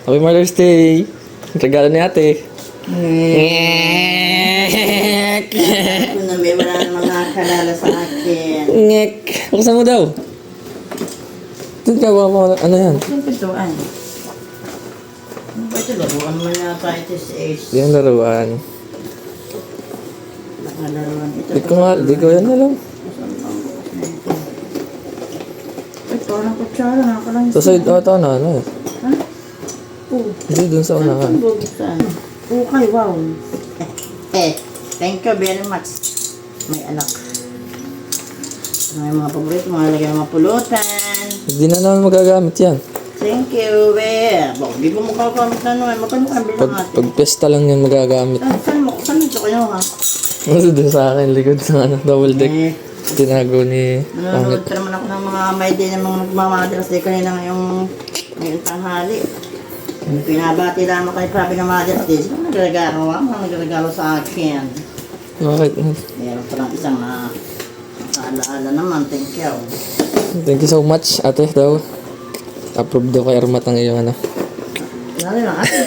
Happy Mother's Day. Regalo ni ate. Kung na may wala namang nakakalala sa akin. Ngek. Buksan mo daw. Ito ka ba? Ano yan? Yung pintuan. Ano ba ito? Laruan mo yata ito si Ace. Yan laruan. Nakalaruan ito. Di ko yan alam. Ay, parang kutsara. Nakakalang Sa side ata na ano eh. Ha? Oo. Hindi dun sa unahan. Saan bubuksan? Okay, wow. Thank you very much. May anak. May mga paborito, mga lagyan ng mga pulutan. Hindi na naman magagamit yan. Thank you, be. Hindi ko makakamit na naman. Magkano ka bilang natin? Pag pesta lang yan magagamit. Saan mo? Saan ito kayo, ha? Ano dun sa akin, likod sa ano, double deck. Tinago ni Nanonood Pangit. pa naman ako ng mga may din ng mga nagmamadalas din kanina ngayong tanghali. Pinabati lamang kay Papi na Madalas din. Sino nagregalo sa akin? Bakit? Meron pa lang isang na alaala naman. Thank you. Thank you so much, ate daw. Approve daw kay Armat ang iyong ano. Lalo lang ate.